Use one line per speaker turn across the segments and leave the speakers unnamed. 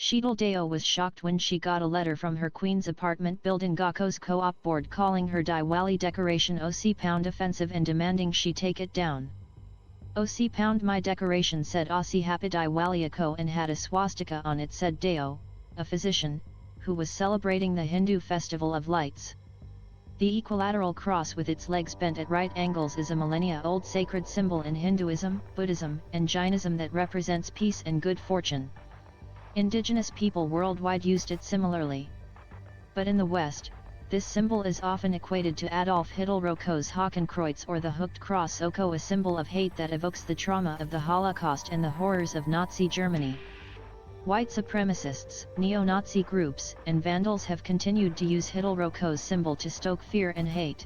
Sheetal Deo was shocked when she got a letter from her Queen's apartment building Gakko's co-op board calling her Diwali decoration OC offensive and demanding she take it down. OC my decoration said Aussie Happy Diwali and had a swastika on it, said Deo, a physician, who was celebrating the Hindu festival of lights. The equilateral cross with its legs bent at right angles is a millennia-old sacred symbol in Hinduism, Buddhism, and Jainism that represents peace and good fortune. Indigenous people worldwide used it similarly. But in the West, this symbol is often equated to Adolf Hitler's Hakenkreuz or the hooked cross, a symbol of hate that evokes the trauma of the Holocaust and the horrors of Nazi Germany. White supremacists, neo-Nazi groups, and vandals have continued to use Hitler's symbol to stoke fear and hate.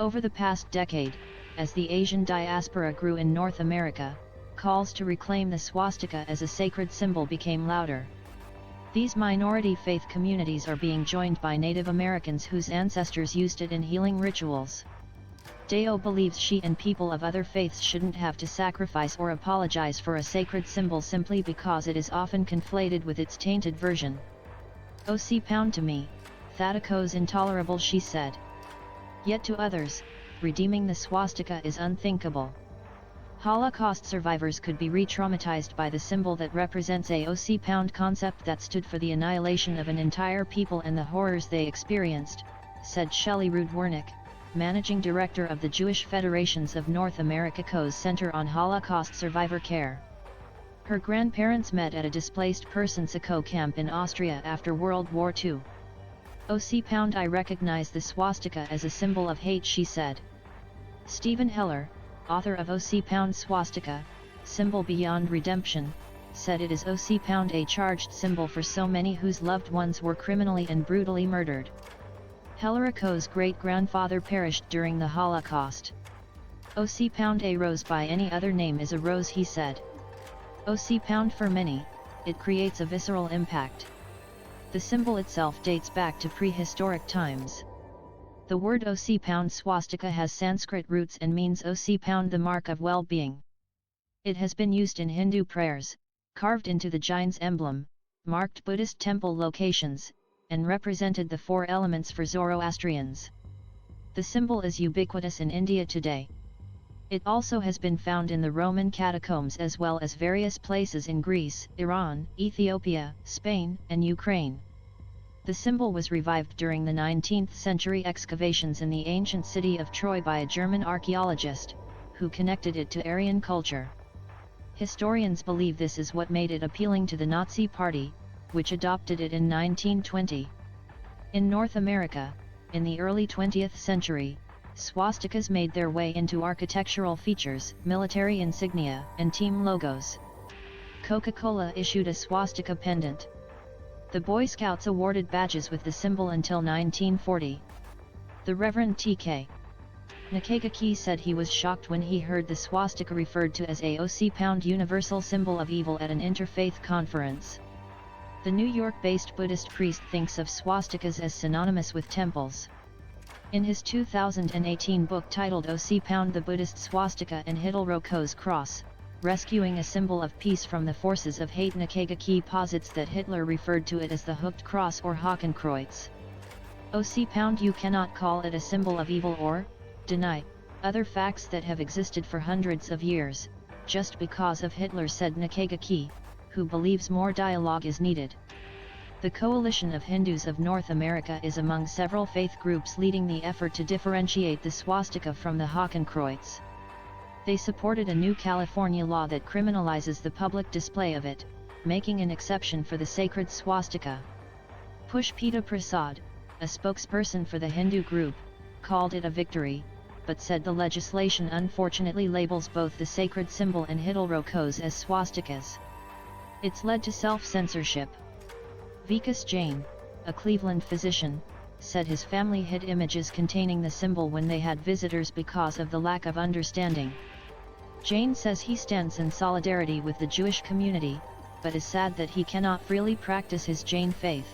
Over the past decade, as the Asian diaspora grew in North America, calls to reclaim the swastika as a sacred symbol became louder. These minority faith communities are being joined by Native Americans whose ancestors used it in healing rituals. Deo believes she and people of other faiths shouldn't have to sacrifice or apologize for a sacred symbol simply because it is often conflated with its tainted version. OC to me, Thaddeus intolerable, she said. Yet to others, redeeming the swastika is unthinkable. Holocaust survivors could be re-traumatized by the symbol that represents a OC concept that stood for the annihilation of an entire people and the horrors they experienced, said Shelley Rude-Wernick, Managing Director of the Jewish Federations of North America's Center on Holocaust Survivor Care. Her grandparents met at a displaced persons camp in Austria after World War II. OC I recognize the swastika as a symbol of hate, she said. Stephen Heller, author of OC Swastika, Symbol Beyond Redemption, said it is OC a charged symbol for so many whose loved ones were criminally and brutally murdered. Heller's great-grandfather perished during the Holocaust. OC a rose by any other name is a rose, he said. OC for many, it creates a visceral impact. The symbol itself dates back to prehistoric times. The word OC swastika has Sanskrit roots and means OC the mark of well-being. It has been used in Hindu prayers, carved into the Jain's emblem, marked Buddhist temple locations, and represented the four elements for Zoroastrians. The symbol is ubiquitous in India today. It also has been found in the Roman catacombs as well as various places in Greece, Iran, Ethiopia, Spain, and Ukraine. The symbol was revived during the 19th century excavations in the ancient city of Troy by a German archaeologist, who connected it to Aryan culture. Historians believe this is what made it appealing to the Nazi Party, which adopted it in 1920. In North America, in the early 20th century, swastikas made their way into architectural features, military insignia, and team logos. Coca-Cola issued a swastika pendant. The Boy Scouts awarded badges with the symbol until 1940. The Reverend T.K. Nakagaki said he was shocked when he heard the swastika referred to as a OC universal symbol of evil at an interfaith conference. The New York-based Buddhist priest thinks of swastikas as synonymous with temples. In his 2018 book titled OC the Buddhist Swastika and Hitler's Cross, Rescuing a Symbol of Peace from the Forces of Hate, Nakagaki posits that Hitler referred to it as the hooked cross or Hakenkreuz. OC you cannot call it a symbol of evil or deny other facts that have existed for hundreds of years, just because of Hitler, said Nakagaki, who believes more dialogue is needed. The Coalition of Hindus of North America is among several faith groups leading the effort to differentiate the swastika from the Hakenkreuz. They supported a new California law that criminalizes the public display of it, making an exception for the sacred swastika. Pushpita Prasad, a spokesperson for the Hindu group, called it a victory, but said the legislation unfortunately labels both the sacred symbol and Hitler's as swastikas. It's led to self-censorship. Vikas Jain, a Cleveland physician, said his family hid images containing the symbol when they had visitors because of the lack of understanding. Jain says he stands in solidarity with the Jewish community, but is sad that he cannot freely practice his Jain faith.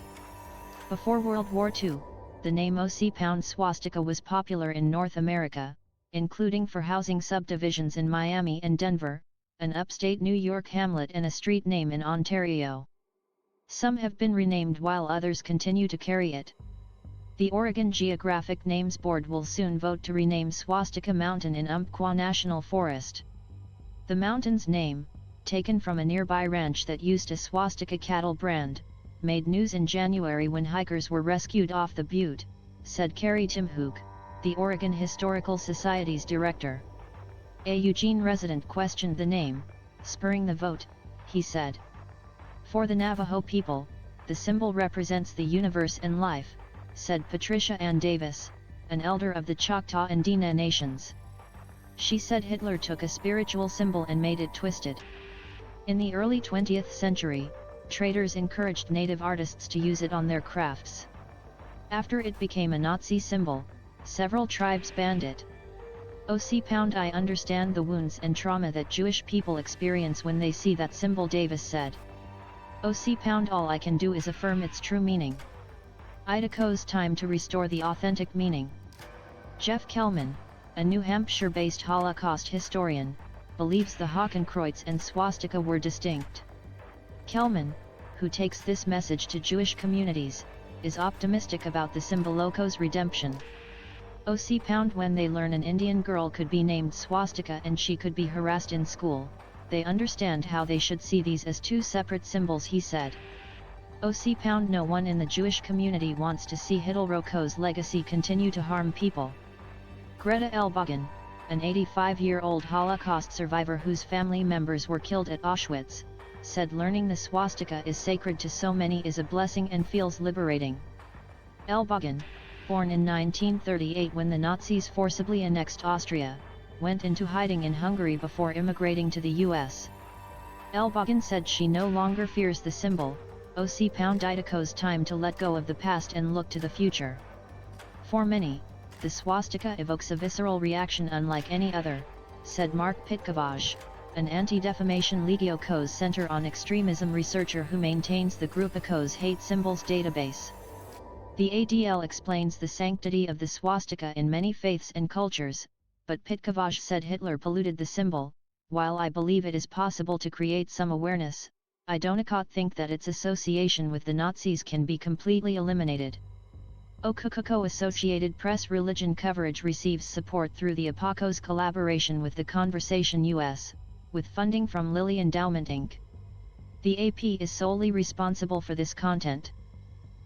Before World War II, the name OC swastika was popular in North America, including for housing subdivisions in Miami and Denver, an upstate New York hamlet and a street name in Ontario. Some have been renamed while others continue to carry it. The Oregon Geographic Names Board will soon vote to rename Swastika Mountain in Umpqua National Forest. The mountain's name, taken from a nearby ranch that used a swastika cattle brand, made news in January when hikers were rescued off the butte, said Carrie Timhook, the Oregon Historical Society's director. A Eugene resident questioned the name, spurring the vote, he said. For the Navajo people, the symbol represents the universe and life, said Patricia Ann Davis, an elder of the Choctaw and Dina nations. She said Hitler took a spiritual symbol and made it twisted. In the early 20th century, traders encouraged native artists to use it on their crafts. After it became a Nazi symbol, several tribes banned it. I understand the wounds and trauma that Jewish people experience when they see that symbol, Davis said. All I can do is affirm its true meaning. Idaho's time to restore the authentic meaning. Jeff Kellman, a New Hampshire-based Holocaust historian, believes the Hakenkreuz and swastika were distinct. Kellman, who takes this message to Jewish communities, is optimistic about the Symbolocos' redemption. When they learn an Indian girl could be named swastika and she could be harassed in school, they understand how they should see these as two separate symbols, he said. No one in the Jewish community wants to see Hitler's legacy continue to harm people. Greta Elbogen, an 85-year-old Holocaust survivor whose family members were killed at Auschwitz, said learning the swastika is sacred to so many is a blessing and feels liberating. Elbogen, born in 1938 when the Nazis forcibly annexed Austria, went into hiding in Hungary before immigrating to the US. Elbogen said she no longer fears the symbol. Idaho's time to let go of the past and look to the future. For many, the swastika evokes a visceral reaction unlike any other, said Mark Pitkavaj, an Anti-Defamation League Oko's Center on Extremism researcher who maintains the group Oko's Hate Symbols database. The ADL explains the sanctity of the swastika in many faiths and cultures, but Pitkavaj said Hitler polluted the symbol. While I believe it is possible to create some awareness, I don't think that its association with the Nazis can be completely eliminated. Associated Press religion coverage receives support through the APOCO's collaboration with The Conversation US, with funding from Lilly Endowment Inc. The AP is solely responsible for this content.